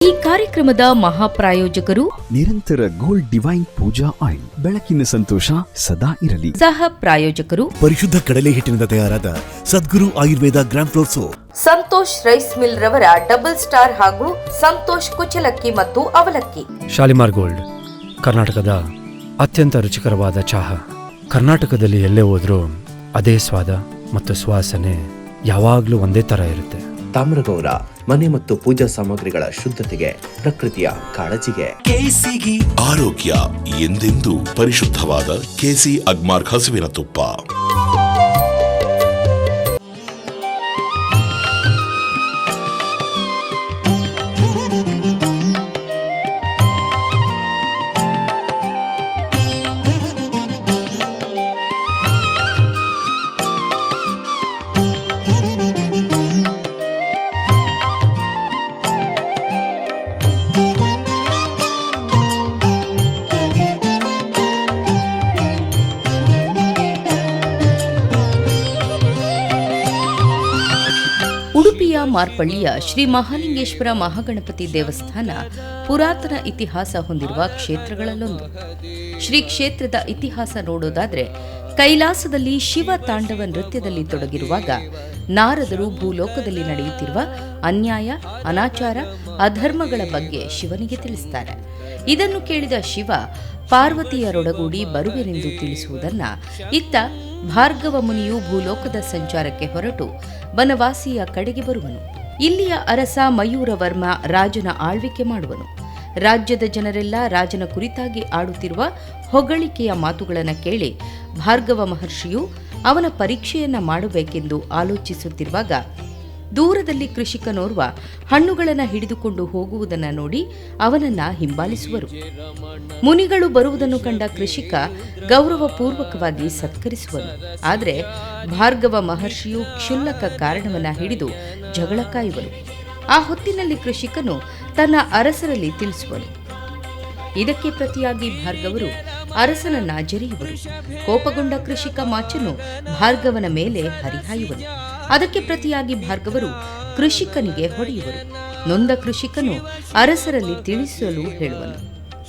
ಈ ಕಾರ್ಯಕ್ರಮದ ಮಹಾಪ್ರಾಯೋಜಕರು ನಿರಂತರ ಗೋಲ್ಡ್ ಡಿವೈನ್ ಪೂಜಾ ಆಯಿಲ್. ಬೆಳಕಿನ ಸಂತೋಷ ಸದಾ ಇರಲಿ. ಸಹ ಪ್ರಾಯೋಜಕರು ಪರಿಶುದ್ಧ ಕಡಲೆ ಹಿಟ್ಟಿನಿಂದ ತಯಾರಾದ Sadguru Ayurveda gram flour soap. Santosh rice mill ರವರ ಡಬಲ್ ಸ್ಟಾರ್ ಹಾಗೂ ಸಂತೋಷ್ ಕುಚಲಕ್ಕಿ ಮತ್ತು ಅವಲಕ್ಕಿ. ಶಾಲಿಮಾರ್ ಗೋಲ್ಡ್ ಕರ್ನಾಟಕದ ಅತ್ಯಂತ ರುಚಿಕರವಾದ ಚಹಾ. ಕರ್ನಾಟಕದಲ್ಲಿ ಎಲ್ಲೇ ಹೋದ್ರೂ ಅದೇ ಸ್ವಾದ ಮತ್ತು ಸುವಾಸನೆ ಯಾವಾಗಲೂ ಒಂದೇ ತರ ಇರುತ್ತೆ. ತಾಮ್ರಗೌಡ ಮನೆ ಮತ್ತು ಪೂಜಾ ಸಾಮಗ್ರಿಗಳ ಶುದ್ಧತೆಗೆ, ಪ್ರಕೃತಿಯ ಕಾಳಜಿಗೆ. ಕೆಸಿಗಿ ಆರೋಗ್ಯ ಎಂದೆಂದೂ ಪರಿಶುದ್ಧವಾದ ಕೆಸಿ ಅಗ್ಮಾರ್ಕ್ ಹಸುವಿನ ತುಪ್ಪ. ಉಡುಪಿಯ ಮಾರ್ಪಳ್ಳಿಯ ಶ್ರೀ ಮಹಾಲಿಂಗೇಶ್ವರ ಮಹಾಗಣಪತಿ ದೇವಸ್ಥಾನ ಪುರಾತನ ಇತಿಹಾಸ ಹೊಂದಿರುವ ಕ್ಷೇತ್ರಗಳಲ್ಲೊಂದು. ಶ್ರೀ ಕ್ಷೇತ್ರದ ಇತಿಹಾಸ ನೋಡೋದಾದ್ರೆ, ಕೈಲಾಸದಲ್ಲಿ ಶಿವ ತಾಂಡವ ನೃತ್ಯದಲ್ಲಿ ತೊಡಗಿರುವಾಗ ನಾರದರು ಭೂಲೋಕದಲ್ಲಿ ನಡೆಯುತ್ತಿರುವ ಅನ್ಯಾಯ, ಅನಾಚಾರ, ಅಧರ್ಮಗಳ ಬಗ್ಗೆ ಶಿವನಿಗೆ ತಿಳಿಸುತ್ತಾರೆ. ಇದನ್ನು ಕೇಳಿದ ಶಿವ ಪಾರ್ವತಿಯರೊಡಗೂಡಿ ಬರುವೆನೆಂದು ತಿಳಿಸುವುದನ್ನ ಇತ್ತ ಭಾರ್ಗವ ಮುನಿಯು ಭೂಲೋಕದ ಸಂಚಾರಕ್ಕೆ ಹೊರಟು ಬನವಾಸಿಯ ಕಡೆಗೆ ಬರುವನು. ಇಲ್ಲಿಯ ಅರಸ ಮಯೂರವರ್ಮ ರಾಜನ ಆಳ್ವಿಕೆ ಮಾಡುವನು. ರಾಜ್ಯದ ಜನರೆಲ್ಲ ರಾಜನ ಕುರಿತಾಗಿ ಆಡುತ್ತಿರುವ ಹೊಗಳಿಕೆಯ ಮಾತುಗಳನ್ನು ಕೇಳಿ ಭಾರ್ಗವ ಮಹರ್ಷಿಯು ಅವನ ಪರೀಕ್ಷೆಯನ್ನ ಮಾಡಬೇಕೆಂದು ಆಲೋಚಿಸುತ್ತಿರುವಾಗ ದೂರದಲ್ಲಿ ಕೃಷಿಕನೋರ್ವ ಹಣ್ಣುಗಳನ್ನು ಹಿಡಿದುಕೊಂಡು ಹೋಗುವುದನ್ನು ನೋಡಿ ಅವನನ್ನ ಹಿಂಬಾಲಿಸುವರು. ಮುನಿಗಳು ಬರುವುದನ್ನು ಕಂಡ ಕೃಷಿಕ ಗೌರವಪೂರ್ವಕವಾಗಿ ಸತ್ಕರಿಸುವನು. ಆದರೆ ಭಾರ್ಗವ ಮಹರ್ಷಿಯು ಕ್ಷುಲ್ಲಕ ಕಾರಣವನ್ನ ಹಿಡಿದು ಜಗಳ ಕಾಯುವನು. ಆ ಹೊತ್ತಿನಲ್ಲಿ ಕೃಷಿಕನು ತನ್ನ ಅರಸರಲ್ಲಿ ತಿಳಿಸುವನು. ಇದಕ್ಕೆ ಪ್ರತಿಯಾಗಿ ಭಾರ್ಗವರು ಅರಸನನ್ನ ಜರಿಯುವರು. ಕೋಪಗೊಂಡ ಕೃಷಿಕ ಮಾಚನು ಭಾರ್ಗವನ ಮೇಲೆ ಹರಿಹಾಯುವನು. ಅದಕ್ಕೆ ಪ್ರತಿಯಾಗಿ ಭಾರ್ಗವರು ಕೃಷಿಕನಿಗೆ ಹೊಡೆಯುವರು. ನೊಂದ ಕೃಷಿಕನು ಅರಸರಲ್ಲಿ ತಿಳಿಸಲು ಹೇಳುವನು.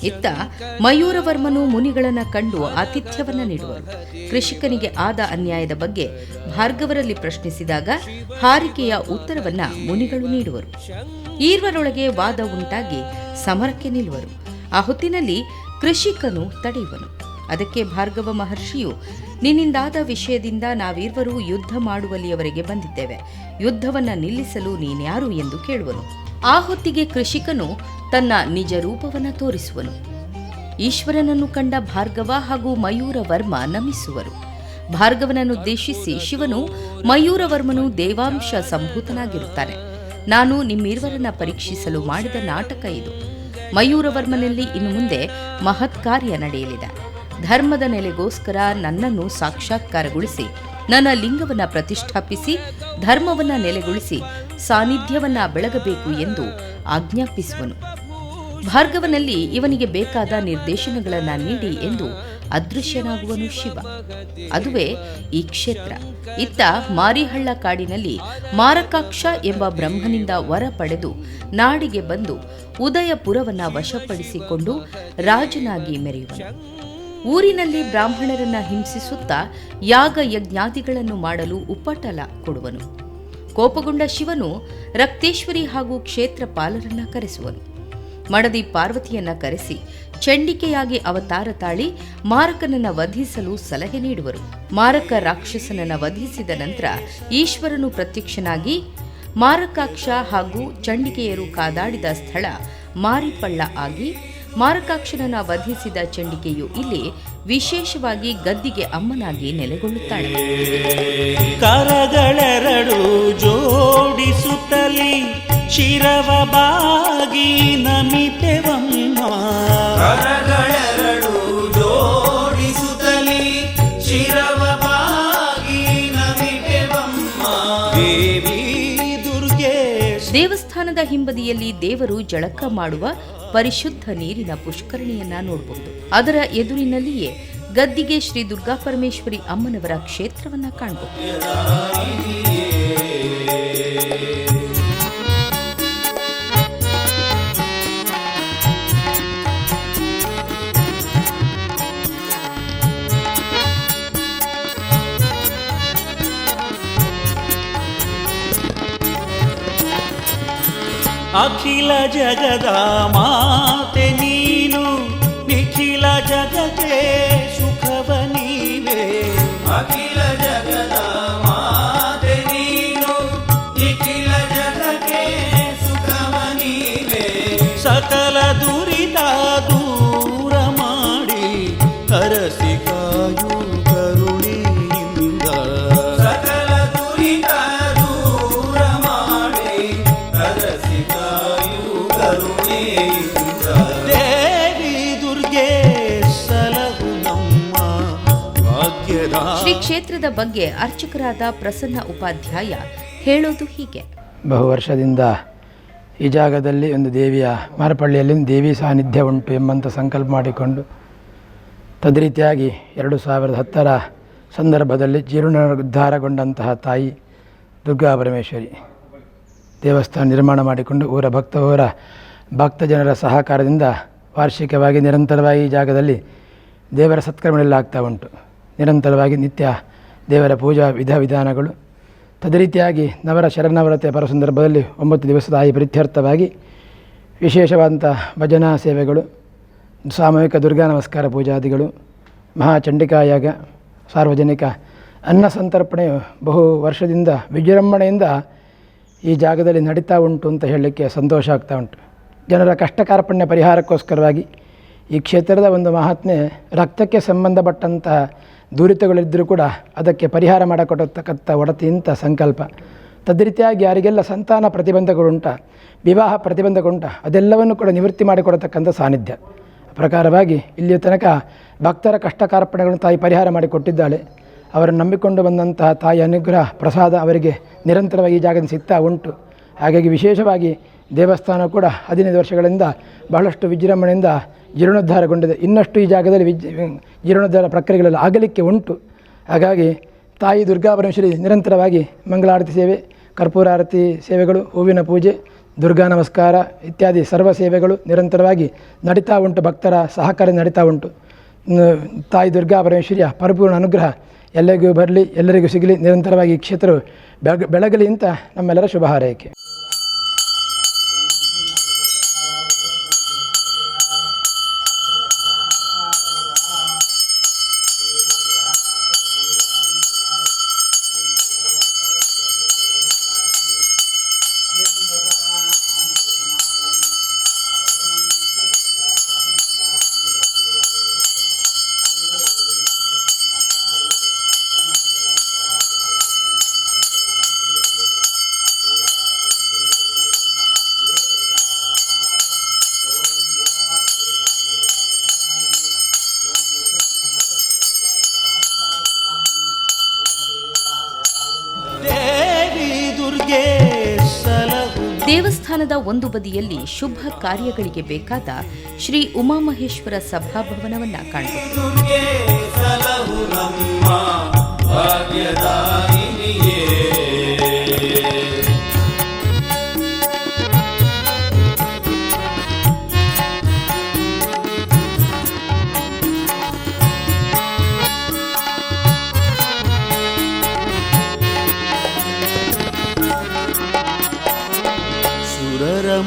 ಇತ್ತ ಮಯೂರವರ್ಮನು ಮುನಿಗಳನ್ನ ಕಂಡು ಆತಿಥ್ಯವನ್ನ ನೀಡುವರು. ಕೃಷಿಕನಿಗೆ ಆದ ಅನ್ಯಾಯದ ಬಗ್ಗೆ ಭಾರ್ಗವರಲ್ಲಿ ಪ್ರಶ್ನಿಸಿದಾಗ ಹಾರಿಕೆಯ ಉತ್ತರವನ್ನ ಮುನಿಗಳು ನೀಡುವರು. ಈರ್ವರೊಳಗೆ ವಾದ ಉಂಟಾಗಿ ಸಮರಕ್ಕೆ ನಿಲ್ಲುವರು. ಆ ಹೊತ್ತಿನಲ್ಲಿ ಕೃಷಿಕನು ತಡೆಯುವನು. ಅದಕ್ಕೆ ಭಾರ್ಗವ ಮಹರ್ಷಿಯು, ನಿನ್ನಿಂದಾದ ವಿಷಯದಿಂದ ನಾವಿರುವರು ಯುದ್ಧ ಮಾಡುವಲ್ಲಿಯವರೆಗೆ ಬಂದಿದ್ದೇವೆ. ಯುದ್ಧವನ್ನ ನಿಲ್ಲಿಸಲು ನೀನ್ಯಾರು ಎಂದು ಕೇಳುವನು. ಆ ಹೊತ್ತಿಗೆ ಕೃಷಿಕನು ತನ್ನ ನಿಜ ರೂಪವನ್ನ ತೋರಿಸುವನು. ಈಶ್ವರನನ್ನು ಕಂಡ ಭಾರ್ಗವ ಹಾಗೂ ಮಯೂರವರ್ಮ ನಮಿಸುವರು. ಭಾರ್ಗವನನ್ನುದ್ದೇಶಿಸಿ ಶಿವನು, ಮಯೂರವರ್ಮನು ದೇವಾಂಶ ಸಂಭೂತನಾಗಿರುತ್ತಾನೆ. ನಾನು ನಿಮ್ಮಿರುವರನ್ನ ಪರೀಕ್ಷಿಸಲು ಮಾಡಿದ ನಾಟಕ ಇದು. ಮಯೂರವರ್ಮನಲ್ಲಿ ಇನ್ನು ಮುಂದೆ ಮಹತ್ ಕಾರ್ಯ ನಡೆಯಲಿದೆ. ಧರ್ಮದ ನೆಲೆಗೋಸ್ಕರ ನನ್ನನ್ನು ಸಾಕ್ಷಾತ್ಕಾರಗೊಳಿಸಿ ನನ್ನ ಲಿಂಗವನ್ನ ಪ್ರತಿಷ್ಠಾಪಿಸಿ ಧರ್ಮವನ್ನ ನೆಲೆಗೊಳಿಸಿ ಸಾನ್ನಿಧ್ಯವನ್ನ ಬೆಳಗಬೇಕು ಎಂದು ಆಜ್ಞಾಪಿಸುವನು. ಭಾರ್ಗವನಲ್ಲಿ ಇವನಿಗೆ ಬೇಕಾದ ನಿರ್ದೇಶನಗಳನ್ನ ನೀಡಿ ಎಂದು ಅದೃಶ್ಯನಾಗುವನು ಶಿವ. ಅದುವೇ ಈ ಕ್ಷೇತ್ರ. ಇತ್ತ ಮಾರಿಹಳ್ಳ ಕಾಡಿನಲ್ಲಿ ಮಾರಕಾಕ್ಷ ಎಂಬ ಬ್ರಹ್ಮನಿಂದ ವರ ಪಡೆದು ನಾಡಿಗೆ ಬಂದು ಉದಯಪುರವನ್ನ ವಶಪಡಿಸಿಕೊಂಡು ರಾಜನಾಗಿ ಮೆರೆಯುವನು. ಊರಿನಲ್ಲಿ ಬ್ರಾಹ್ಮಣರನ್ನ ಹಿಂಸಿಸುತ್ತಾ ಯಾಗ ಯಜ್ಞಾದಿಗಳನ್ನು ಮಾಡಲು ಉಪಟಳ ಕೊಡುವನು. ಕೋಪಗೊಂಡ ಶಿವನು ರಕ್ತೇಶ್ವರಿ ಹಾಗೂ ಕ್ಷೇತ್ರ ಪಾಲರನ್ನ ಕರೆಸುವನು. ಮಡದಿ ಪಾರ್ವತಿಯನ್ನ ಕರೆಸಿ ಚಂಡಿಕೆಯಾಗಿ ಅವತಾರ ತಾಳಿ ಮಾರಕನನ್ನ ವಧಿಸಲು ಸಲಹೆ ನೀಡುವರು. ಮಾರಕ ರಾಕ್ಷಸನನ್ನ ವಧಿಸಿದ ನಂತರ ಈಶ್ವರನು ಪ್ರತ್ಯಕ್ಷನಾಗಿ ಮಾರಕಾಕ್ಷ ಹಾಗೂ ಚಂಡಿಕೆಯರು ಕಾದಾಡಿದ ಸ್ಥಳ ಮಾರಿಪಳ್ಳ ಆಗಿ ಮಾರಕಾಕ್ಷನನ್ನ ವಧಿಸಿದ ಚಂಡಿಕೆಯು ಇಲ್ಲಿ ವಿಶೇಷವಾಗಿ ಗದ್ದಿಗೆ ಅಮ್ಮನಾಗಿ ನೆಲೆಗೊಳ್ಳುತ್ತಾಳೆ. ಕರಗಳೆರಡು ಜೋಡಿಸುತ್ತಲಿ ಶಿರವ ಬಾಗಿ ನಮಿಪೆವಮ್ಮ. ಕರಗಳೆರಡು ಜೋಡಿಸುತ್ತಲಿ ಶಿರವ ಬಾಗಿ ನಮಿಪೆವಮ್ಮ. ದೇವಿ ದುರ್ಗೆ. ದೇವಸ್ಥಾನದ ಹಿಂಬದಿಯಲ್ಲಿ ದೇವರು ಜಳಕ ಮಾಡುವ ಪರಿಶುದ್ಧ ನೀರಿನ ಪುಷ್ಕರಣಿಯನ್ನ ನೋಡಬಹುದು. ಅದರ ಎದುರಿನಲ್ಲಿಯೇ ಗದ್ದಿಗೆ ಶ್ರೀ ದುರ್ಗಾಪರಮೇಶ್ವರಿ ಅಮ್ಮನವರ ಕ್ಷೇತ್ರವನ್ನ ಕಾಣಬಹುದು. ಅಖಿಲ ಜಗದ ಮಾತೆ ನೀನು ನಿಖಿಲ ಜಗಕ್ಕೆ ಸುಖವ ನೀವೇ ಅಖಿಲ ಜಗದ ಮಾತೆ ನೀನು ನಿಖಿಲ ಜಗಕ್ಕೆ ಸುಖವ ನೀವೇ ಸಕಲ ದುರಿತ ದೂರ ಮಾಡಿ ಹರಸಿ ಕಾಯು ಕರುಣೆಯಿಂದ ಸಕಲ ದುರಿತ ದೂರ ಮಾಡಿ ಹರಸಿ ಕಾಯು ಕರುಣೆಯಿಂದ ದೇವಿ ದುರ್ಗೆ ಸಲಹು ನಮ್ಮ ಭಾಗ್ಯದ. ಶ್ರೀ ಕ್ಷೇತ್ರದ ಬಗ್ಗೆ ಅರ್ಚಕರಾದ ಪ್ರಸನ್ನ ಉಪಾಧ್ಯಾಯ ಹೇಳೋದು ಹೀಗೆ. ಬಹು ವರ್ಷದಿಂದ ಈ ಜಾಗದಲ್ಲಿ ಒಂದು ದೇವಿಯ ಮಾರಪಳ್ಳಿಯಲ್ಲಿ ದೇವಿ ಸಾನ್ನಿಧ್ಯ ಉಂಟು ಎಂಬಂಥ ಸಂಕಲ್ಪ ಮಾಡಿಕೊಂಡು ತದ್ರೀತಿಯಾಗಿ 2010ರ ಸಂದರ್ಭದಲ್ಲಿ ಜೀರ್ಣೋದ್ಧಾರಗೊಂಡಂತಹ ತಾಯಿ ದುರ್ಗಾ ಪರಮೇಶ್ವರಿ ದೇವಸ್ಥಾನ ನಿರ್ಮಾಣ ಮಾಡಿಕೊಂಡು ಊರ ಭಕ್ತ ಜನರ ಸಹಕಾರದಿಂದ ವಾರ್ಷಿಕವಾಗಿ ನಿರಂತರವಾಗಿ ಈ ಜಾಗದಲ್ಲಿ ದೇವರ ಸತ್ಕರ್ಮಗಳೆಲ್ಲ ಆಗ್ತಾ ಉಂಟು. ನಿರಂತರವಾಗಿ ನಿತ್ಯ ದೇವರ ಪೂಜಾ ವಿಧಾನಗಳು ತದ್ರೀತಿಯಾಗಿ ಶರನ್ನವರಾತ್ರಿಯ ಪರ ಸಂದರ್ಭದಲ್ಲಿ 9 ದಿವಸದ ಆಯಿ ಪ್ರೀತ್ಯರ್ಥವಾಗಿ ವಿಶೇಷವಾದಂಥ ಭಜನಾ ಸೇವೆಗಳು, ಸಾಮೂಹಿಕ ದುರ್ಗಾ ನಮಸ್ಕಾರ ಪೂಜಾದಿಗಳು, ಮಹಾಚಂಡಿಕಾಯಾಗ, ಸಾರ್ವಜನಿಕ ಅನ್ನ ಸಂತರ್ಪಣೆಯು ಬಹು ವರ್ಷದಿಂದ ವಿಜೃಂಭಣೆಯಿಂದ ಈ ಜಾಗದಲ್ಲಿ ನಡೀತಾ ಉಂಟು ಅಂತ ಹೇಳಲಿಕ್ಕೆ ಸಂತೋಷ ಆಗ್ತಾ ಉಂಟು. ಜನರ ಕಷ್ಟ ಕಾರ್ಪಣ್ಯ ಪರಿಹಾರಕ್ಕೋಸ್ಕರವಾಗಿ ಈ ಕ್ಷೇತ್ರದ ಒಂದು ಮಹಾತ್ಮೆ ರಕ್ತಕ್ಕೆ ಸಂಬಂಧಪಟ್ಟಂಥ ದುರಿತಗಳಿದ್ದರೂ ಕೂಡ ಅದಕ್ಕೆ ಪರಿಹಾರ ಮಾಡಿಕೊಡತಕ್ಕಂಥ ಒಡತಿಯಿಂದ ಸಂಕಲ್ಪ. ತದ್ರೀತಿಯಾಗಿ ಯಾರಿಗೆಲ್ಲ ಸಂತಾನ ಪ್ರತಿಬಂಧಗಳುಂಟ, ವಿವಾಹ ಪ್ರತಿಬಂಧಗಳುಂಟ, ಅದೆಲ್ಲವನ್ನು ಕೂಡ ನಿವೃತ್ತಿ ಮಾಡಿಕೊಡತಕ್ಕಂಥ ಸಾನ್ನಿಧ್ಯ ಪ್ರಕಾರವಾಗಿ ಇಲ್ಲಿಯ ತನಕ ಭಕ್ತರ ಕಷ್ಟ ಕಾರ್ಪಣ್ಯಗಳನ್ನು ತಾಯಿ ಪರಿಹಾರ ಮಾಡಿಕೊಟ್ಟಿದ್ದಾಳೆ. ಅವರನ್ನು ನಂಬಿಕೊಂಡು ಬಂದಂತಹ ತಾಯಿ ಅನುಗ್ರಹ ಪ್ರಸಾದ ಅವರಿಗೆ ನಿರಂತರವಾಗಿ ಈ ಜಾಗದಲ್ಲಿ ಸಿಗ್ತಾ ಉಂಟು. ಹಾಗಾಗಿ ವಿಶೇಷವಾಗಿ ದೇವಸ್ಥಾನ ಕೂಡ 15 ವರ್ಷಗಳಿಂದ ಬಹಳಷ್ಟು ವಿಜೃಂಭಣೆಯಿಂದ ಜೀರ್ಣೋದ್ಧಾರಗೊಂಡಿದೆ. ಇನ್ನಷ್ಟು ಈ ಜಾಗದಲ್ಲಿ ಜೀರ್ಣೋದ್ಧಾರ ಪ್ರಕ್ರಿಯೆಗಳೆಲ್ಲ ಆಗಲಿಕ್ಕೆ ಉಂಟು. ಹಾಗಾಗಿ ತಾಯಿ ದುರ್ಗಾ ಪರಮೇಶ್ವರಿ ನಿರಂತರವಾಗಿ ಮಂಗಳಾರತಿ ಸೇವೆ, ಕರ್ಪೂರಾರತಿ ಸೇವೆಗಳು, ಹೂವಿನ ಪೂಜೆ, ದುರ್ಗಾ ನಮಸ್ಕಾರ ಇತ್ಯಾದಿ ಸರ್ವ ಸೇವೆಗಳು ನಿರಂತರವಾಗಿ ನಡೀತಾ ಉಂಟು. ಭಕ್ತರ ಸಹಕಾರ ನಡೀತಾ ಉಂಟು. ತಾಯಿ ದುರ್ಗಾ ಪರಮೇಶ್ವರಿಯ ಪರಿಪೂರ್ಣ ಅನುಗ್ರಹ ಎಲ್ಲರಿಗೂ ಬರಲಿ, ಎಲ್ಲರಿಗೂ ಸಿಗಲಿ, ನಿರಂತರವಾಗಿ ಈ ಕ್ಷೇತ್ರವು ಬೆಳಗಲಿ ಅಂತ ನಮ್ಮೆಲ್ಲರ ಶುಭ ಹಾರೈಕೆ. ದೇವಸ್ಥಾನದ ಒಂದು ಬದಿಯಲ್ಲಿ ಶುಭ ಕಾರ್ಯಗಳಿಗೆ ಬೇಕಾದ ಶ್ರೀ ಉಮಾಮಹೇಶ್ವರ ಸಭಾಭವನವನ್ನ ಕಾಣಬಹುದು.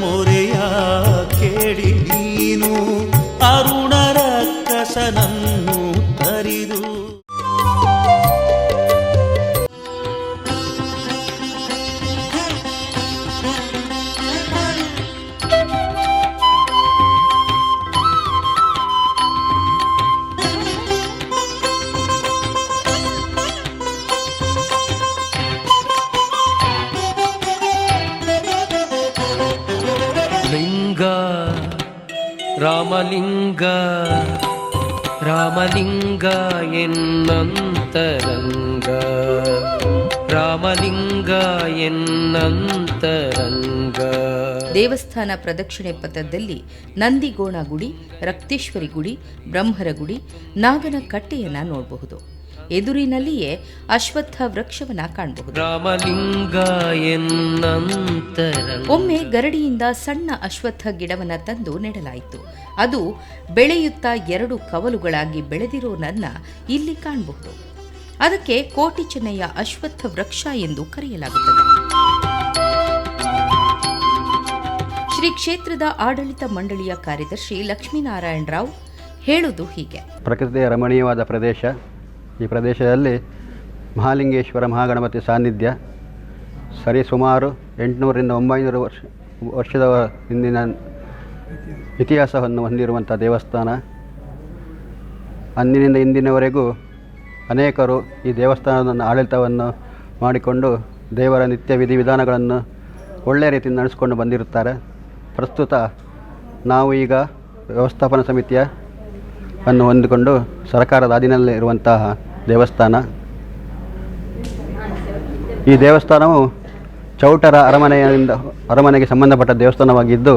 ಮೊರೆಯ ಕೇಳಿ ನೀನು ಅರುಣರ ಕಸನನ್ನು ತರಿದು ರಾಮಲಿಂಗ ರಾಮಲಿಂಗ ಎನ್ನಂತರಂಗ ರಾಮಲಿಂಗ ಎನ್ನಂತರಂಗ. ದೇವಸ್ಥಾನ ಪ್ರದಕ್ಷಿಣೆ ಪಥದಲ್ಲಿ ನಂದಿಗೋಣ ಗುಡಿ, ರಕ್ತೇಶ್ವರಿ ಗುಡಿ, ಬ್ರಹ್ಮರ ಗುಡಿ, ನಾಗನ ಕಟ್ಟೆಯನ್ನ ನೋಡಬಹುದು. ಎದುರಿನಲ್ಲಿಯೇ ಅಶ್ವತ್ಥ ವೃಕ್ಷವನ್ನ ಕಾಣಬಹುದು. ರಾಮಲಿಂಗ ಎನ್ನಂತರಂಗ. ಒಮ್ಮೆ ಗರಡಿಯಿಂದ ಸಣ್ಣ ಅಶ್ವತ್ಥ ಗಿಡವನ್ನ ತಂದು ನೆಡಲಾಯಿತು. ಅದು ಬೆಳೆಯುತ್ತಾ 2 ಕವಲುಗಳಾಗಿ ಬೆಳೆದಿರೋನನ್ನ ಇಲ್ಲಿ ಕಾಣಬಹುದು. ಅದಕ್ಕೆ ಕೋಟಿ ಚೆನ್ನಯ್ಯ ಅಶ್ವತ್ಥ ವೃಕ್ಷ ಎಂದು ಕರೆಯಲಾಗುತ್ತದೆ. ಶ್ರೀ ಕ್ಷೇತ್ರದ ಆಡಳಿತ ಮಂಡಳಿಯ ಕಾರ್ಯದರ್ಶಿ ಲಕ್ಷ್ಮೀನಾರಾಯಣ ರಾವ್ ಹೇಳುವುದು ಹೀಗೆ. ಪ್ರಕೃತಿಯ ರಮಣೀಯವಾದ ಪ್ರದೇಶ. ಈ ಪ್ರದೇಶದಲ್ಲಿ ಮಹಾಲಿಂಗೇಶ್ವರ ಮಹಾಗಣಪತಿ ಸಾನ್ನಿಧ್ಯ ಸರಿಸುಮಾರು 800ರಿಂದ 900 ವರ್ಷದ ಹಿಂದಿನ ಇತಿಹಾಸವನ್ನು ಹೊಂದಿರುವಂಥ ದೇವಸ್ಥಾನ. ಅಂದಿನಿಂದ ಇಂದಿನವರೆಗೂ ಅನೇಕರು ಈ ದೇವಸ್ಥಾನದ ಆಡಳಿತವನ್ನು ಮಾಡಿಕೊಂಡು ದೇವರ ನಿತ್ಯ ವಿಧಿವಿಧಾನಗಳನ್ನು ಒಳ್ಳೆಯ ರೀತಿಯಿಂದ ನಡೆಸಿಕೊಂಡು ಬಂದಿರುತ್ತಾರೆ. ಪ್ರಸ್ತುತ ನಾವು ಈಗ ವ್ಯವಸ್ಥಾಪನಾ ಸಮಿತಿಯನ್ನು ಹೊಂದಿಕೊಂಡು ಸರ್ಕಾರದ ಅಧೀನದಲ್ಲಿರುವಂತಹ ದೇವಸ್ಥಾನ. ಈ ದೇವಸ್ಥಾನವು ಚೌಟರ ಅರಮನೆಗೆ ಸಂಬಂಧಪಟ್ಟ ದೇವಸ್ಥಾನವಾಗಿದ್ದು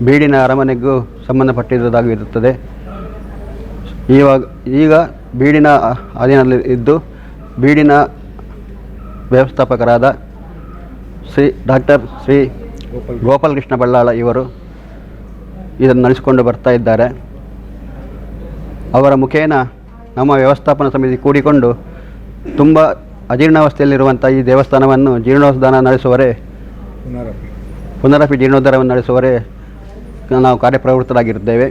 ಬೀಡಿನ ಅರಮನೆಗೂ ಸಂಬಂಧಪಟ್ಟಿರುವುದಾಗಿರುತ್ತದೆ. ಈಗ ಬೀಡಿನ ಅಧೀನದಲ್ಲಿ ಇದ್ದು ಬೀಡಿನ ವ್ಯವಸ್ಥಾಪಕರಾದ ಡಾಕ್ಟರ್ ಶ್ರೀ ಗೋಪಾಲಕೃಷ್ಣ ಬಳ್ಳಾಳ ಇವರು ಇದನ್ನು ನಡೆಸಿಕೊಂಡು ಬರ್ತಾ ಇದ್ದಾರೆ. ಅವರ ಮುಖೇನ ನಮ್ಮ ವ್ಯವಸ್ಥಾಪನಾ ಸಮಿತಿ ಕೂಡಿಕೊಂಡು ತುಂಬ ಅಜೀರ್ಣಾವಸ್ಥೆಯಲ್ಲಿರುವಂಥ ಈ ದೇವಸ್ಥಾನವನ್ನು ಜೀರ್ಣೋದ್ಧಾರ ನಡೆಸುವರೇ ಪುನರಪಿ ಜೀರ್ಣೋದ್ಧಾರವನ್ನು ನಡೆಸುವರೇ ನಾವು ಕಾರ್ಯಪ್ರವೃತ್ತರಾಗಿರುತ್ತೇವೆ.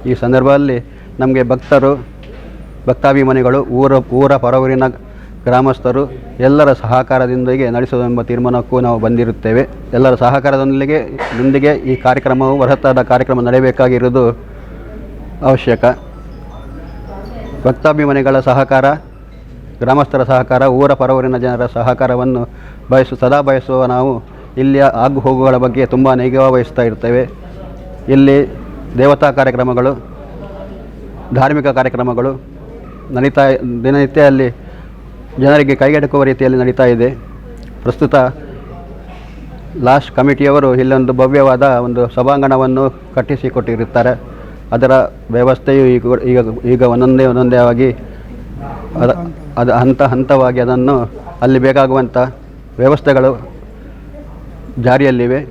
ಈ ಸಂದರ್ಭದಲ್ಲಿ ನಮಗೆ ಭಕ್ತಾಭಿಮಾನಿಗಳು ಊರ ಹೊರವೂರಿನ ಗ್ರಾಮಸ್ಥರು ಎಲ್ಲರ ಸಹಕಾರದೊಂದಿಗೆ ನಡೆಸುವುದೆಂಬ ತೀರ್ಮಾನಕ್ಕೂ ನಾವು ಬಂದಿರುತ್ತೇವೆ. ಎಲ್ಲರ ಸಹಕಾರದೊಂದಿಗೆ ಈ ಕಾರ್ಯಕ್ರಮವು ಬೃಹತ್ತಾದ ಕಾರ್ಯಕ್ರಮ ನಡೆಯಬೇಕಾಗಿರುವುದು ಅವಶ್ಯಕ. ಭಕ್ತಾಭಿಮಾನಿಗಳ ಸಹಕಾರ, ಗ್ರಾಮಸ್ಥರ ಸಹಕಾರ, ಊರ ಹೊರವೂರಿನ ಜನರ ಸಹಕಾರವನ್ನು ಸದಾ ಬಯಸುವ ನಾವು ಇಲ್ಲಿಯ ಆಗು ಹೋಗುಗಳ ಬಗ್ಗೆ ತುಂಬ ನಿಗಾ ವಹಿಸ್ತಾ ಇರ್ತೇವೆ. ಇಲ್ಲಿ ದೇವತಾ ಕಾರ್ಯಕ್ರಮಗಳು, ಧಾರ್ಮಿಕ ಕಾರ್ಯಕ್ರಮಗಳು ದಿನನಿತ್ಯ ಅಲ್ಲಿ ಜನರಿಗೆ ಕೈಗೆಟಕುವ ರೀತಿಯಲ್ಲಿ ನಡೀತಾ ಇದೆ. ಪ್ರಸ್ತುತ ಲಾಸ್ಟ್ ಕಮಿಟಿಯವರು ಇಲ್ಲೊಂದು ಭವ್ಯವಾದ ಒಂದು ಸಭಾಂಗಣವನ್ನು ಕಟ್ಟಿಸಿಕೊಟ್ಟಿರುತ್ತಾರೆ. ಅದರ ವ್ಯವಸ್ಥೆಯು ಈಗ ಒಂದೊಂದೇ ಆಗಿ ಅದು ಹಂತವಾಗಿ ಅದನ್ನು ಅಲ್ಲಿ ಬೇಕಾಗುವಂಥ ವ್ಯವಸ್ಥೆಗಳು ಜಾರಿಯಲ್ಲಿವೆ.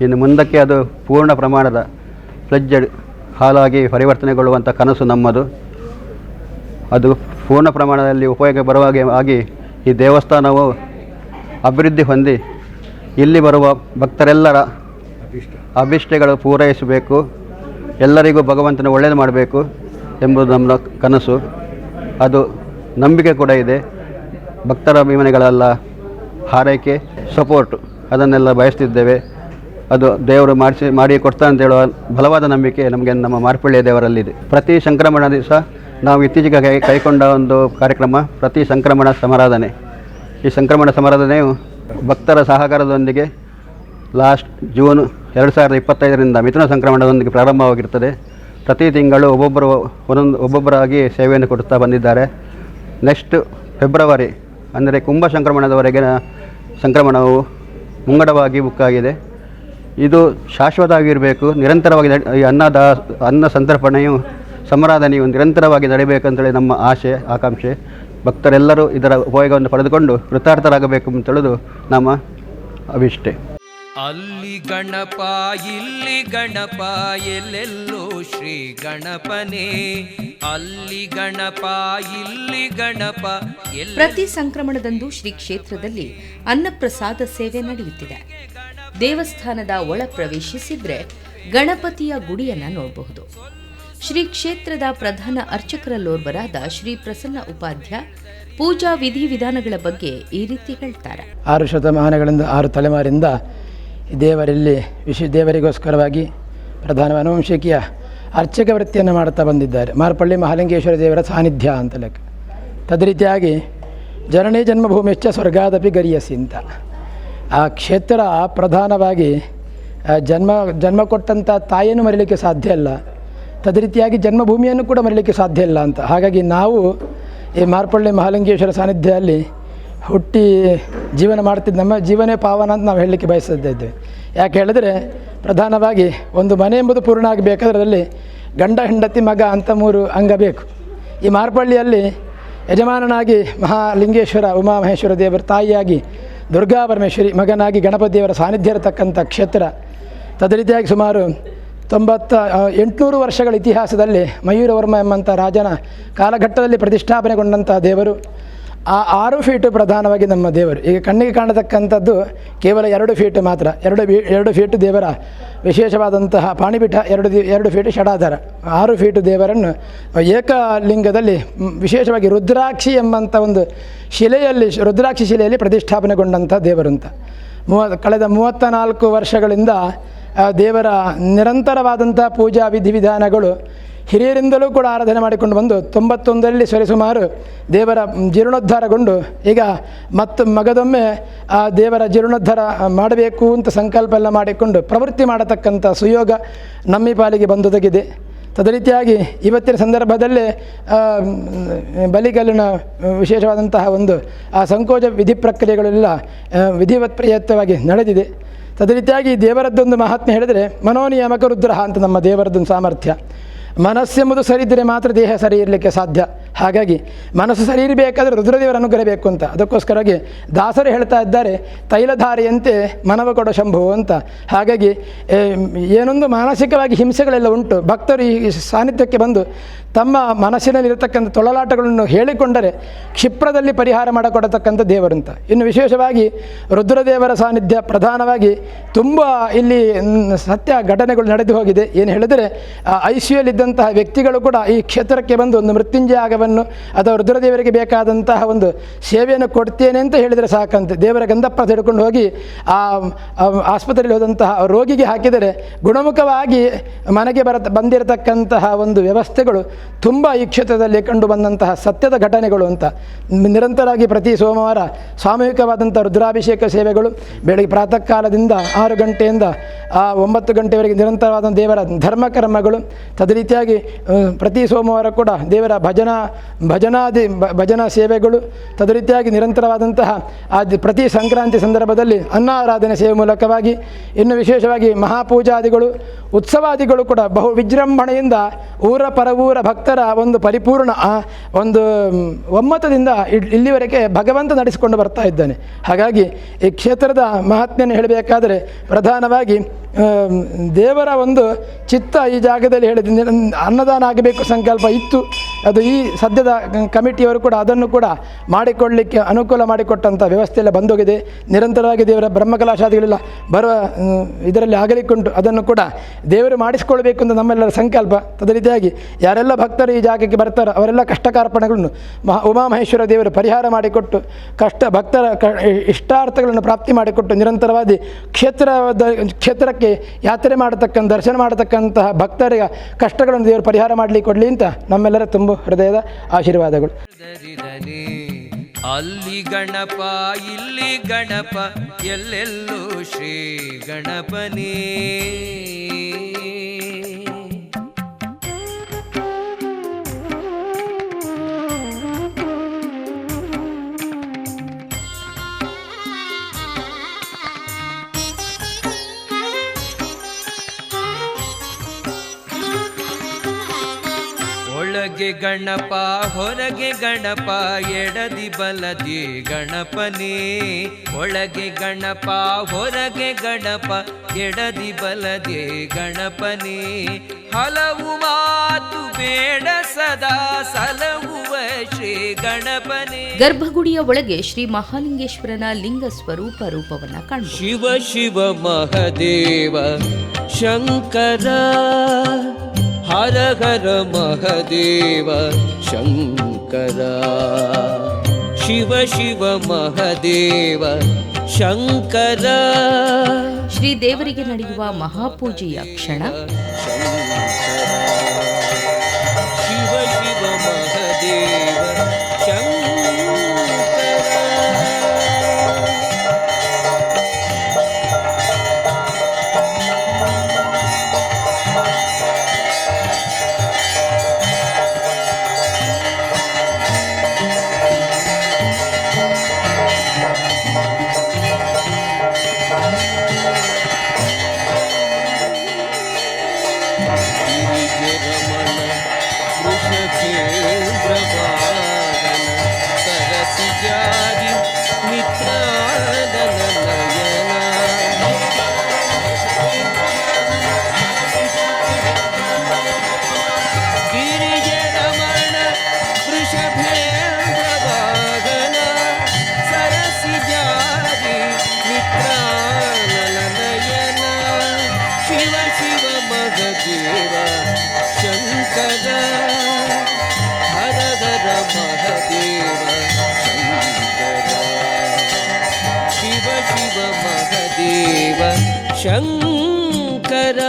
ಇನ್ನು ಮುಂದಕ್ಕೆ ಅದು ಪೂರ್ಣ ಪ್ರಮಾಣದ ಫ್ಲೆಡ್ಜೆಡ್ ಹಾಲಾಗಿ ಪರಿವರ್ತನೆಗೊಳ್ಳುವಂಥ ಕನಸು ನಮ್ಮದು. ಅದು ಪೂರ್ಣ ಪ್ರಮಾಣದಲ್ಲಿ ಉಪಯೋಗ ಬರುವ ಆಗಿ ಈ ದೇವಸ್ಥಾನವು ಅಭಿವೃದ್ಧಿ ಹೊಂದಿ ಇಲ್ಲಿ ಬರುವ ಭಕ್ತರೆಲ್ಲರ ಅಭಿಷ್ಟಗಳು ಪೂರೈಸಬೇಕು, ಎಲ್ಲರಿಗೂ ಭಗವಂತನ ಒಳ್ಳೆಯದು ಮಾಡಬೇಕು ಎಂಬುದು ನಮ್ಮ ಕನಸು. ಅದು ನಂಬಿಕೆ ಕೂಡ ಇದೆ. ಭಕ್ತರ ಅಭಿಮಾನಿಗಳೆಲ್ಲ ಹಾರೈಕೆ, ಸಪೋರ್ಟ್ ಅದನ್ನೆಲ್ಲ ಬಯಸ್ತಿದ್ದೇವೆ. ಅದು ದೇವರು ಮಾಡಿ ಕೊಡ್ತಾ ಅಂತ ಹೇಳುವ ಬಲವಾದ ನಂಬಿಕೆ ನಮಗೆ ನಮ್ಮ ಮಾರ್ಪಳ್ಳಿಯ ದೇವರಲ್ಲಿದೆ. ಪ್ರತಿ ಸಂಕ್ರಮಣ ದಿವಸ ನಾವು ಇತ್ತೀಚೆಗೆ ಕೈಗೊಂಡ ಒಂದು ಕಾರ್ಯಕ್ರಮ ಪ್ರತಿ ಸಂಕ್ರಮಣ ಸಮಾರಾಧನೆ. ಈ ಸಂಕ್ರಮಣ ಸಮಾರಾಧನೆಯು ಭಕ್ತರ ಸಹಕಾರದೊಂದಿಗೆ ಲಾಸ್ಟ್ ಜೂನ್ 2025ರಿಂದ ಮಿಥುನ ಸಂಕ್ರಮಣದೊಂದಿಗೆ ಪ್ರಾರಂಭವಾಗಿರುತ್ತದೆ. ಪ್ರತಿ ತಿಂಗಳು ಒಬ್ಬೊಬ್ಬರಾಗಿ ಸೇವೆಯನ್ನು ಕೊಡುತ್ತಾ ಬಂದಿದ್ದಾರೆ. ನೆಕ್ಸ್ಟ್ ಫೆಬ್ರವರಿ ಅಂದರೆ ಕುಂಭ ಸಂಕ್ರಮಣದವರೆಗಿನ ಸಂಕ್ರಮಣವು ಮುಂಗಡವಾಗಿ ಬುಕ್ ಆಗಿದೆ. ಇದು ಶಾಶ್ವತವಾಗಿರಬೇಕು, ನಿರಂತರವಾಗಿ ಈ ಅನ್ನ ಸಂತರ್ಪಣೆಯು ಸಮಾರಾಧನೆಯು ನಿರಂತರವಾಗಿ ನಡೆಯಬೇಕಂತೇಳಿ ನಮ್ಮ ಆಶೆ ಆಕಾಂಕ್ಷೆ. ಭಕ್ತರೆಲ್ಲರೂ ಇದರ ಉಪಯೋಗವನ್ನು ಪಡೆದುಕೊಂಡು ಕೃತಾರ್ಥರಾಗಬೇಕು ಅಂತೇಳೋದು ನಮ್ಮ ಅಭಿಷ್ಟೆ. ಅಲ್ಲಿ ಗಣಪ ಇಲ್ಲಿ ಗಣಪ ಎಲ್ಲೆಲ್ಲೋ ಶ್ರೀ ಗಣಪನೇ, ಅಲ್ಲಿ ಗಣಪ ಇಲ್ಲಿ ಗಣಪ. ಪ್ರತಿ ಸಂಕ್ರಮಣದಂದು ಶ್ರೀ ಕ್ಷೇತ್ರದಲ್ಲಿ ಅನ್ನಪ್ರಸಾದ ಸೇವೆ ನಡೆಯುತ್ತಿದೆ. ದೇವಸ್ಥಾನದ ಒಳ ಪ್ರವೇಶಿಸಿದ್ರೆ ಗಣಪತಿಯ ಗುಡಿಯನ್ನ ನೋಡಬಹುದು. ಶ್ರೀ ಕ್ಷೇತ್ರದ ಪ್ರಧಾನ ಅರ್ಚಕರಲ್ಲೋರ್ವರಾದ ಶ್ರೀ ಪ್ರಸನ್ನ ಉಪಾಧ್ಯ ಪೂಜಾ ವಿಧಿವಿಧಾನಗಳ ಬಗ್ಗೆ ಈ ರೀತಿ ಹೇಳ್ತಾರೆ. 6 ಶತಮಾನಗಳಿಂದ 6 ತಲೆಮಾರಿಂದ ದೇವರಲ್ಲಿ ದೇವರಿಗೋಸ್ಕರವಾಗಿ ಪ್ರಧಾನ ಅನುವಂಶಿಕೆಯ ಅರ್ಚಕ ವೃತ್ತಿಯನ್ನು ಮಾಡುತ್ತಾ ಬಂದಿದ್ದಾರೆ. ಮಾರ್ಪಳ್ಳಿ ಮಹಾಲಿಂಗೇಶ್ವರ ದೇವರ ಸಾನ್ನಿಧ್ಯ ಅಂತ ಲೆಕ್ಕ. ತದ್ರೀತಿಯಾಗಿ ಜನನೇ ಜನ್ಮಭೂಮಿಶ್ಚ ಸ್ವರ್ಗಾದಪಿ ಗರಿಯಸಿ ಅಂತ ಆ ಕ್ಷೇತ್ರ ಪ್ರಧಾನವಾಗಿ ಜನ್ಮ ಕೊಟ್ಟಂಥ ತಾಯಿಯನ್ನು ಮರೀಲಿಕ್ಕೆ ಸಾಧ್ಯ ಇಲ್ಲ, ತದ್ರೀತಿಯಾಗಿ ಜನ್ಮಭೂಮಿಯನ್ನು ಕೂಡ ಮರೀಲಿಕ್ಕೆ ಸಾಧ್ಯ ಇಲ್ಲ ಅಂತ. ಹಾಗಾಗಿ ನಾವು ಈ ಮಾರ್ಪಳ್ಳಿ ಮಹಾಲಿಂಗೇಶ್ವರ ಸಾನ್ನಿಧ್ಯದಲ್ಲಿ ಹುಟ್ಟಿ ಜೀವನ ಮಾಡ್ತಿದ್ದು ನಮ್ಮ ಜೀವನೇ ಪಾವನ ಅಂತ ನಾವು ಹೇಳಲಿಕ್ಕೆ ಬಯಸ್ತಿದ್ದೇವೆ. ಯಾಕೆ ಹೇಳಿದ್ರೆ ಪ್ರಧಾನವಾಗಿ ಒಂದು ಮನೆ ಎಂಬುದು ಪೂರ್ಣ ಆಗಬೇಕಾದ್ರೆ ಅದರಲ್ಲಿ ಗಂಡ ಹೆಂಡತಿ ಮಗ ಅಂತ 3 ಅಂಗ ಬೇಕು. ಈ ಮಾರ್ಪಳ್ಳಿಯಲ್ಲಿ ಯಜಮಾನನಾಗಿ ಮಹಾಲಿಂಗೇಶ್ವರ ಉಮಾಮಹೇಶ್ವರ ದೇವರ ತಾಯಿಯಾಗಿ ದುರ್ಗಾ ಪರಮೇಶ್ವರಿ, ಮಗನಾಗಿ ಗಣಪತಿ ದೇವರ ಸಾನ್ನಿಧ್ಯ ಇರತಕ್ಕಂಥ ಕ್ಷೇತ್ರ. ತದರೀತಿಯಾಗಿ ಸುಮಾರು 800 ವರ್ಷಗಳ ಇತಿಹಾಸದಲ್ಲಿ ಮಯೂರವರ್ಮ ಎಂಬಂಥ ರಾಜನ ಕಾಲಘಟ್ಟದಲ್ಲಿ ಪ್ರತಿಷ್ಠಾಪನೆಗೊಂಡಂಥ ದೇವರು. ಆ 6 ಫೀಟು ಪ್ರಧಾನವಾಗಿ ನಮ್ಮ ದೇವರು. ಈಗ ಕಣ್ಣಿಗೆ ಕಾಣತಕ್ಕಂಥದ್ದು ಕೇವಲ 2 ಫೀಟ್ ಮಾತ್ರ. 2 ಫೀಟು ದೇವರ ವಿಶೇಷವಾದಂತಹ ಪಾಣಿಪೀಠ, 2 ಫೀಟು ಷಡಾಧಾರ. 6 ಫೀಟು ದೇವರನ್ನು ಏಕಲಿಂಗದಲ್ಲಿ ವಿಶೇಷವಾಗಿ ರುದ್ರಾಕ್ಷಿ ಎಂಬಂಥ ಒಂದು ಶಿಲೆಯಲ್ಲಿ, ರುದ್ರಾಕ್ಷಿ ಶಿಲೆಯಲ್ಲಿ ಪ್ರತಿಷ್ಠಾಪನೆಗೊಂಡಂಥ ದೇವರು ಅಂತ. ಕಳೆದ 34 ವರ್ಷಗಳಿಂದ ದೇವರ ನಿರಂತರವಾದಂಥ ಪೂಜಾ ವಿಧಿವಿಧಾನಗಳು ಹಿರಿಯರಿಂದಲೂ ಕೂಡ ಆರಾಧನೆ ಮಾಡಿಕೊಂಡು ಬಂದು 91ರಲ್ಲಿ ಸರಿಸುಮಾರು ದೇವರ ಜೀರ್ಣೋದ್ಧಾರಗೊಂಡು ಈಗ ಮಗದೊಮ್ಮೆ ಆ ದೇವರ ಜೀರ್ಣೋದ್ಧಾರ ಮಾಡಬೇಕು ಅಂತ ಸಂಕಲ್ಪ ಎಲ್ಲ ಮಾಡಿಕೊಂಡು ಪ್ರವೃತ್ತಿ ಮಾಡತಕ್ಕಂಥ ಸುಯೋಗ ನಮ್ಮ ಪಾಲಿಗೆ ಬಂದೊದಗಿದೆ. ತದರೀತಿಯಾಗಿ ಇವತ್ತಿನ ಸಂದರ್ಭದಲ್ಲೇ ಬಲಿಗಲ್ಲಿನ ವಿಶೇಷವಾದಂತಹ ಒಂದು ಆ ಸಂಕೋಚ ವಿಧಿ ಪ್ರಕ್ರಿಯೆಗಳೆಲ್ಲ ವಿಧಿವತ್ ಪ್ರಯತ್ನವಾಗಿ ನಡೆದಿದೆ. ತದರೀತಿಯಾಗಿ ದೇವರದ್ದೊಂದು ಮಹಾತ್ಮೆ ಹೇಳಿದರೆ ಮನೋನಿಯಾಮಕ ರುದ್ರ ಅಂತ ನಮ್ಮ ದೇವರದ್ದೊಂದು ಸಾಮರ್ಥ್ಯ. ಮನಸ್ಸೆಂಬುದು ಸರಿ ಇದ್ದರೆ ಮಾತ್ರ ದೇಹ ಸರಿ ಇರಲಿಕ್ಕೆ ಸಾಧ್ಯ. ಹಾಗಾಗಿ ಮನಸ್ಸು ಸರಿ ಇರಬೇಕಾದ್ರೆ ರುದ್ರದೇವರ ಅನುಗ್ರಹ ಬೇಕು ಅಂತ. ಅದಕ್ಕೋಸ್ಕರವಾಗಿ ದಾಸರು ಹೇಳ್ತಾ ಇದ್ದಾರೆ, ತೈಲಧಾರಿಯಂತೆ ಮನವ ಕೊಡೋ ಶಂಭು ಅಂತ. ಹಾಗಾಗಿ ಏನೊಂದು ಮಾನಸಿಕವಾಗಿ ಹಿಂಸೆಗಳೆಲ್ಲ ಉಂಟು, ಭಕ್ತರು ಈ ಸಾನ್ನಿಧ್ಯಕ್ಕೆ ಬಂದು ತಮ್ಮ ಮನಸ್ಸಿನಲ್ಲಿರತಕ್ಕಂಥ ತೊಳಲಾಟಗಳನ್ನು ಹೇಳಿಕೊಂಡರೆ ಕ್ಷಿಪ್ರದಲ್ಲಿ ಪರಿಹಾರ ಮಾಡಿಕೊಡತಕ್ಕಂಥ ದೇವರಂತ. ಇನ್ನು ವಿಶೇಷವಾಗಿ ರುದ್ರದೇವರ ಸಾನ್ನಿಧ್ಯ ಪ್ರಧಾನವಾಗಿ ತುಂಬ ಇಲ್ಲಿ ಸತ್ಯ ಘಟನೆಗಳು ನಡೆದು ಹೋಗಿದೆ. ಏನು ಹೇಳಿದರೆ ಐಸಿಯುಯಲ್ಲಿದ್ದಂತಹ ವ್ಯಕ್ತಿಗಳು ಕೂಡ ಈ ಕ್ಷೇತ್ರಕ್ಕೆ ಬಂದು ಒಂದು ಮೃತ್ಯುಂಜಯ ಯಾಗವನ್ನು ಅಥವಾ ರುದ್ರದೇವರಿಗೆ ಬೇಕಾದಂತಹ ಒಂದು ಸೇವೆಯನ್ನು ಕೊಡ್ತೇನೆ ಅಂತ ಹೇಳಿದರೆ ಸಾಕಂತೆ. ದೇವರ ಗಂಧಪ್ಪ ಹಿಡ್ಕೊಂಡು ಹೋಗಿ ಆ ಆಸ್ಪತ್ರೆಯಲ್ಲಿ ಹೋದಂತಹ ರೋಗಿಗೆ ಹಾಕಿದರೆ ಗುಣಮುಖವಾಗಿ ಮನೆಗೆ ಬಂದಿರತಕ್ಕಂತಹ ಒಂದು ವ್ಯವಸ್ಥೆಗಳು ತುಂಬ ಈ ಕ್ಷೇತ್ರದಲ್ಲಿ ಕಂಡು ಬಂದಂತಹ ಸತ್ಯದ ಘಟನೆಗಳು ಅಂತ. ನಿರಂತರವಾಗಿ ಪ್ರತಿ ಸೋಮವಾರ ಸಾಮೂಹಿಕವಾದಂಥ ರುದ್ರಾಭಿಷೇಕ ಸೇವೆಗಳು ಬೆಳಗ್ಗೆ ಪ್ರಾತಃ ಕಾಲದಿಂದ 6 ಗಂಟೆಯಿಂದ 9 ಗಂಟೆವರೆಗೆ ನಿರಂತರವಾದ ದೇವರ ಧರ್ಮಕರ್ಮಗಳು. ತದರೀತಿಯಾಗಿ ಪ್ರತಿ ಸೋಮವಾರ ಕೂಡ ದೇವರ ಭಜನಾ ಸೇವೆಗಳು. ತದರೀತಿಯಾಗಿ ನಿರಂತರವಾದಂತಹ ಪ್ರತಿ ಸಂಕ್ರಾಂತಿ ಸಂದರ್ಭದಲ್ಲಿ ಅನ್ನಾರಾಧನೆ ಸೇವೆ ಮೂಲಕವಾಗಿ, ಇನ್ನು ವಿಶೇಷವಾಗಿ ಮಹಾಪೂಜಾದಿಗಳು ಉತ್ಸವಾದಿಗಳು ಕೂಡ ಬಹು ವಿಜೃಂಭಣೆಯಿಂದ ಊರ ಪರವೂರ ಭಕ್ತರ ಒಂದು ಪರಿಪೂರ್ಣ ಒಂದು ಒಮ್ಮತದಿಂದ ಇಲ್ಲಿವರೆಗೆ ಭಗವಂತ ನಡೆಸಿಕೊಂಡು ಬರ್ತಾ ಇದ್ದಾನೆ. ಹಾಗಾಗಿ ಈ ಕ್ಷೇತ್ರದ ಮಹಾತ್ಮೆಯನ್ನು ಹೇಳಬೇಕಾದರೆ ಪ್ರಧಾನವಾಗಿ ದೇವರ ಒಂದು ಚಿತ್ತ ಈ ಜಾಗದಲ್ಲಿ ಹೇಳಿದ ಅನ್ನದಾನ ಆಗಬೇಕು ಸಂಕಲ್ಪ ಇತ್ತು. ಅದು ಈ ಸದ್ಯದ ಕಮಿಟಿಯವರು ಕೂಡ ಅದನ್ನು ಕೂಡ ಮಾಡಿಕೊಳ್ಳಲಿಕ್ಕೆ ಅನುಕೂಲ ಮಾಡಿಕೊಟ್ಟಂಥ ವ್ಯವಸ್ಥೆಯೆಲ್ಲ ಬಂದೋಗಿದೆ. ನಿರಂತರವಾಗಿ ದೇವರ ಬ್ರಹ್ಮಕಲಾಶಾದಿಗಳೆಲ್ಲ ಬರುವ ಇದರಲ್ಲಿ ಆಗಲಿಕ್ಕುಂಟು. ಅದನ್ನು ಕೂಡ ದೇವರು ಮಾಡಿಸಿಕೊಳ್ಬೇಕು ಅಂತ ನಮ್ಮೆಲ್ಲರ ಸಂಕಲ್ಪ. ಅದೇ ರೀತಿಯಾಗಿ ಯಾರೆಲ್ಲ ಭಕ್ತರು ಈ ಜಾಗಕ್ಕೆ ಬರ್ತಾರೋ ಅವರೆಲ್ಲ ಕಷ್ಟಕಾರ್ಪಣೆಗಳನ್ನು ಉಮಾಮಹೇಶ್ವರ ದೇವರು ಪರಿಹಾರ ಮಾಡಿಕೊಟ್ಟು ಭಕ್ತರ ಇಷ್ಟಾರ್ಥಗಳನ್ನು ಪ್ರಾಪ್ತಿ ಮಾಡಿಕೊಟ್ಟು ನಿರಂತರವಾಗಿ ಕ್ಷೇತ್ರಕ್ಕೆ ಯಾತ್ರೆ ಮಾಡತಕ್ಕಂಥ ದರ್ಶನ ಮಾಡತಕ್ಕಂತಹ ಭಕ್ತರಿಗೆ ಕಷ್ಟಗಳನ್ನು ದೇವರು ಪರಿಹಾರ ಮಾಡಲಿಕ್ಕೆ ಕೊಡಲಿ ಅಂತ ನಮ್ಮೆಲ್ಲರ ತುಂಬ ಹೃದಯದ ಆಶೀರ್ವಾದಗಳು. ಅಲ್ಲಿ ಗಣಪ ಇಲ್ಲಿ ಗಣಪ ಎಲ್ಲೆಲ್ಲೂ ಶ್ರೀ ಗಣಪನೇ. ಒಳಗೆ ಗಣಪ ಹೊರಗೆ ಗಣಪ ಎಡದಿ ಬಲದಿ ಗಣಪನೇ. ಒಳಗೆ ಗಣಪ ಹೊರಗೆ ಗಣಪ ಎಡದಿ ಬಲದಿ ಗಣಪನೇ. ಹಲವು ಮಾತು ಬೇಡ ಸದಾ ಸಲಹುವ ಶ್ರೀ ಗಣಪನೇ. ಗರ್ಭಗುಡಿಯ ಒಳಗೆ ಶ್ರೀ ಮಹಾಲಿಂಗೇಶ್ವರನ ಲಿಂಗ ಸ್ವರೂಪ ರೂಪವನ್ನ ಕಾಣಬಹುದು. ಶಿವ ಶಿವ ಮಹದೇವ ಶಂಕರ ಹರ ಹರ ಮಹದೇವ ಶಂಕರ. ಶಿವ ಶಿವ ಮಹದೇವ ಶಂಕರ. ಶ್ರೀ ದೇವರಿಗೆ ನಡೆಯುವ ಮಹಾಪೂಜೆಯ ಕ್ಷಣ. ಶಿವ ಶಿವ ಮಹದೇವ ಶಂಕರ. ಗಿರಿಜರಮಣ ವೃಷಭೇಂದ್ರ ವಾಹನ ಶಂಕರ ಹರ ಹರ ಮಹದೇವ ಶಂಕರ ಶಿವ ಶಿವ ಮಹದೇವ ಶಂಕರ.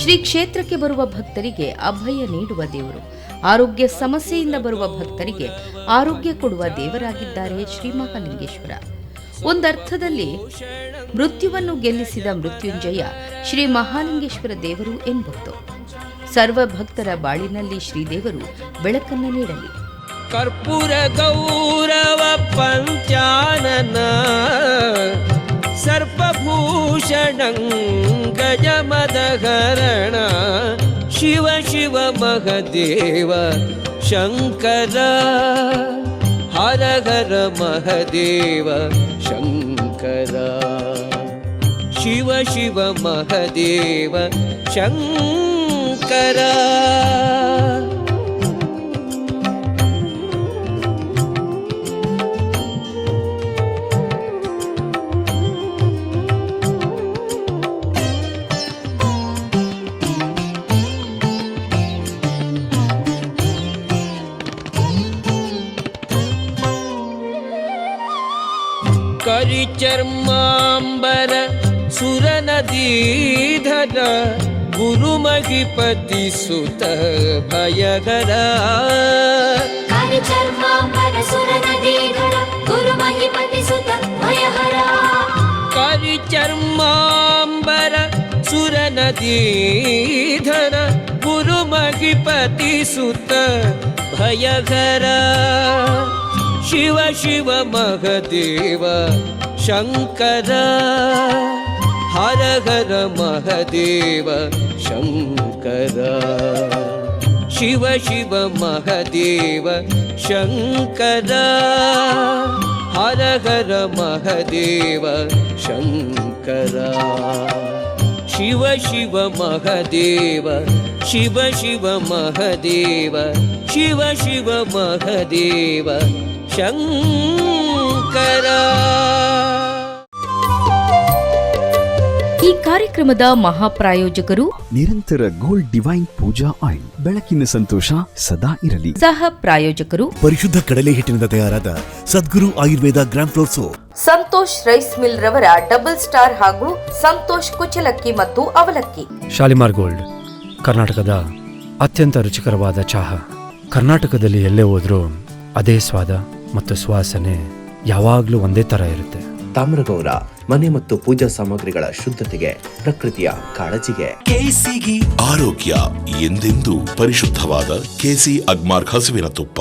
ಶ್ರೀ ಕ್ಷೇತ್ರಕ್ಕೆ ಬರುವ ಭಕ್ತರಿಗೆ ಅಭಯ ನೀಡುವ ದೇವರು, ಆರೋಗ್ಯ ಸಮಸ್ಯೆಯಿಂದ ಬರುವ ಭಕ್ತರಿಗೆ ಆರೋಗ್ಯ ಕೊಡುವ ದೇವರಾಗಿದ್ದಾರೆ ಶ್ರೀ ಮಹಾಲಿಂಗೇಶ್ವರ. ಒಂದರ್ಥದಲ್ಲಿ ಮೃತ್ಯುವನ್ನು ಗೆಲ್ಲಿಸಿದ ಮೃತ್ಯುಂಜಯ ಶ್ರೀ ಮಹಾಲಿಂಗೇಶ್ವರ ದೇವರು ಎನ್ಬಹುದು. ಸರ್ವ ಭಕ್ತರ ಬಾಳಿನಲ್ಲಿ ಶ್ರೀದೇವರು ಬೆಳಕನ್ನು ನೀಡಲಿ. ಕರ್ಪೂರ ಗೌರವ ಪಂಚಾನನ ಸರ್ಪಭೂಷಣಂ ಗಜಮದಹರಣ ಶಿವ ಶಿವ ಮಹದೇವ ಶಂಕರ ಹರ ಹರ ಮಹದೇವ ಶಂಕರ ಶಿವ ಶಿವ ಮಹದೇವ ಶಂಕರ. ಕರಿಚರ್ಮಾಂಬರ ಸುರನದೀಧರ ಗುರುಮಹಿಪತಿ ಸುತ ಭಯಗರ. ಕರಿಚರ್ಮಾಂಬರ ಸುರನದೀಧರ ಗುರುಮಹಿಪತಿ ಸುತ ಭಯಹರ. ಕರಿಚರ್ಮಾಂಬರ ಸುರನದೀಧರ ಗುರುಮಹಿಪತಿ ಸುತ ಭಯಗರ ಶಿವ ಶಿವ ಮಹದೇವ ಶಂಕರ ಹರ ಹರ ಮಹದೇವ ಶಂಕರ ಶಿವ ಶಿವ ಮಹದೇವ ಶಂಕರ ಹರ ಹರ ಮಹದೇವ ಶಂಕರ ಶಿವ ಶಿವ ಮಹದೇವ ಶಿವ ಶಿವ ಮಹದೇವ ಶಿವ ಶಿವ ಮಹದೇವ ಶಂಕರ. ಈ ಕಾರ್ಯಕ್ರಮದ ಮಹಾಪ್ರಾಯೋಜಕರು ನಿರಂತರ ಗೋಲ್ಡ್ ಡಿವೈನ್ ಪೂಜಾ ಆಯಿಲ್. ಬೆಳಕಿನ ಸಂತೋಷ ಸದಾ ಇರಲಿ. ಸಹ ಪ್ರಾಯೋಜಕರು ಪರಿಶುದ್ಧ ಕಡಲೆ ಹಿಟ್ಟಿನಿಂದ ತಯಾರಾದ Sadguru Ayurveda gram flour soap. Santosh rice mill ರವರ ಡಬಲ್ ಸ್ಟಾರ್ ಹಾಗೂ ಸಂತೋಷ್ ಕುಚಲಕ್ಕಿ ಮತ್ತು ಅವಲಕ್ಕಿ. ಶಾಲಿಮಾರ್ ಗೋಲ್ಡ್, ಕರ್ನಾಟಕದ ಅತ್ಯಂತ ರುಚಿಕರವಾದ ಚಹಾ. ಕರ್ನಾಟಕದಲ್ಲಿ ಎಲ್ಲೇ ಹೋದ್ರೂ ಅದೇ ಸ್ವಾದ ಮತ್ತು ಸುವಾಸನೆ ಯಾವಾಗಲೂ ಒಂದೇ ಥರ ಇರುತ್ತೆ. ತಾಮ್ರಗೌಡ ಮನೆ ಮತ್ತು ಪೂಜಾ ಸಾಮಗ್ರಿಗಳ ಶುದ್ಧತೆಗೆ, ಪ್ರಕೃತಿಯ ಕಾಳಜಿಗೆ. ಆರೋಗ್ಯ ಎಂದೆಂದೂ ಪರಿಶುದ್ಧವಾದ ಕೆಸಿ ಅಗ್ಮಾರ್ಕ್ ಹಸುವಿನ ತುಪ್ಪ.